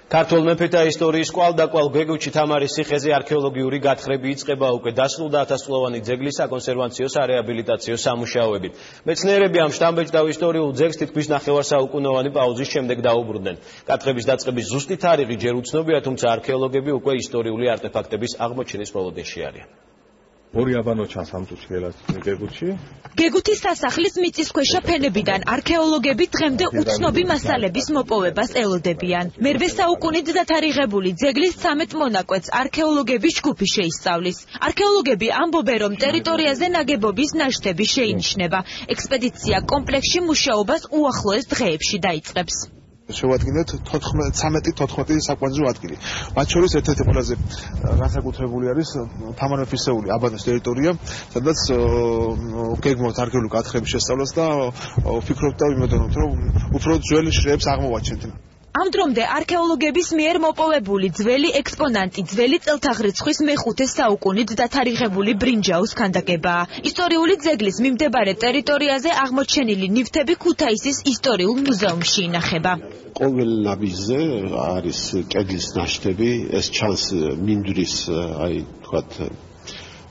ქართულ მეფეთა ისტორიის კვალდაკვალ გეგუჩი თამარის ციხეზე არქეოლოგიური გათხრები იწყება უკვე დასრულდა 1000-წლოვანი ძეგლის საკონსერვაციო სარეაბილიტაციო სამუშაოებით. მეცნიერები ამ შთამბეჭდავ ისტორიულ ძეგლს თითქმის ნახევარსაუკუნოვანი პაუზის შემდეგ დაუბრუნდნენ. გათხრების დაწყების ზუსტი თარიღი ჯერ უცნობია, თუმცა არქეოლოგები უკვე ისტორიული არტეფაქტების აღმოჩენის მოლოდინში არიან. გეგუთის სასახლის მიწისქვეშა ფენებიდან არქეოლოგები დღემდე უცნობი მასალების მოპოვებას ელოდებიან. მერვე საუკუნით დათარიღებული ძეგლის 13 მონაკვეთს არქეოლოგების ჯგუფი შეისწავლის. არქეოლოგები ამბობენ, რომ ტერიტორიაზე ნაგებობის ნაშთები შეინიშნება. ექსპედიცია კომპლექსში მუშაობას უახლოეს დღეებში დაიწყებს. შევადგინეთ 13-14 საკვანძრო ადგილი. მათ შორის ერთ-ერთი ყველაზე განსაკუთრებული არის თამარ მეფისეული აბანოს ტერიტორია, სადაც გეგმავთ არქეოლოგიური გათხრების შესწავლას და ვფიქრობთ და ვიმედოვნებთ, რომ უფრო ძველი შრეებს აღმოვაჩენთ. ამ დრომდე არქეოლოგების მიერ მოპოვებული ძველი ექსპონანტი ძველი წელთაღრიცხვის მე-5 საუკუნით დათარიღებული ბრინჯაოს ქანდაკებაა. ისტორიული ძეგლის მიმდებარე ტერიტორიაზე აღმოჩენილი ნივთები ქუთაისის ისტორიულ მუზეუმში ინახება. ყოველ ნაბიჯზე არის კედლის ნაშთები, ეს ჩანს მინდვრის, თქვათ,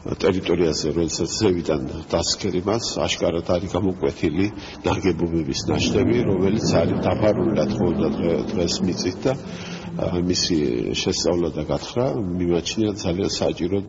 ტერიტორიაზე, როდესაც ზევიდან დასკერი მას, აშკარად არის გამოკვეთილი ნაგებობების ნაშთები, რომელიც არის დაფარულად ხოლმე დღეს მიწით და მისი შესწავლა და გათხრა მიმაჩნია ძალიან საჭირო.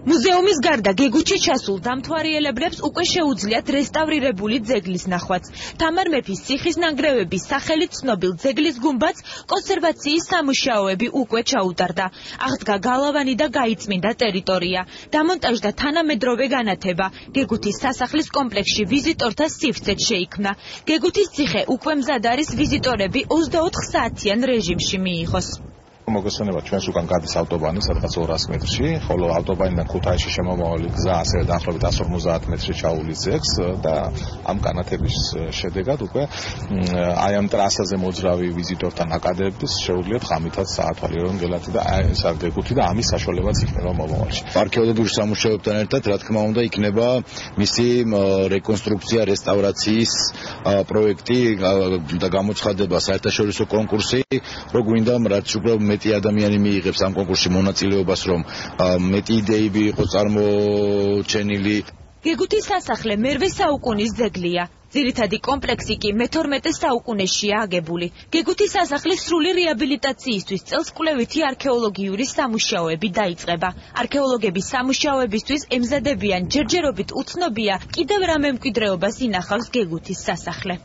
მუზეუმის გარდა გეგუთში ჩასულ დამთვალიერებლებს უკვე შეუძლიათ რესტავრირებული ძეგლის ნახვაც. თამარ მეფის ციხის ნანგრევების სახელით ცნობილ ძეგლის გუმბათს კონსერვაციის სამუშაოები უკვე ჩაუტარდა. აღდგა გალავანი და გაიწმინდა ტერიტორია. დამონტაჟდა თანამედროვე განათება. გეგუთის სასახლის კომპლექსში ვიზიტორთა სივრცეც შეიქმნა. გეგუთის ციხე უკვე მზად არის ვიზიტორები 24 საათიან რეჟიმში მიიღოს. მოგესალმება, ჩვენს უკან გადის ავტობანი სადღაც 200 მეტრში, ხოლო ავტობანიდან ქუთაისში შემომავალი გზა ასევე დაახლოებით 150 მეტრში ჩაულიწებს და ამ განათების შედეგად უკვე აი ამ ტრასაზე მოძრავი ვიზიტორთა ნაკადებს შეუძლიათ ღამითაც საათვალიერონ გელათი და ეს არ გეგუთი და ამის საშუალებაც იქნება მომავალში. არქეოლოგიურ სამუშაოებთან ერთად, რა თქმა უნდა, იქნება მისი რეკონსტრუქცია, რესტავრაციის პროექტი და გამოცხადება საერთაშორისო კონკურსი, რო გვინდა რაც უფრო მეტი ადამიანი მიიღებს ამ კონკურსში მონაწილეობას, რომ მეტი იდეები იყოს წარმოჩენილი. გეგუთის სასახლე მერვე საუკუნის ძეგლია. ძირითადი კომპლექსი კი მე-12 საუკუნეშია აგებული. გეგუთის სასახლის სრული რეაბილიტაციისთვის წელს კვლევითი არქეოლოგიური სამუშაოები დაიწყება. არქეოლოგების სამუშაოებისთვის ემზადებიან ჯერჯერობით უცნობია კიდევ რა მემკვიდრეობას ინახავს გეგუთის სასახლე.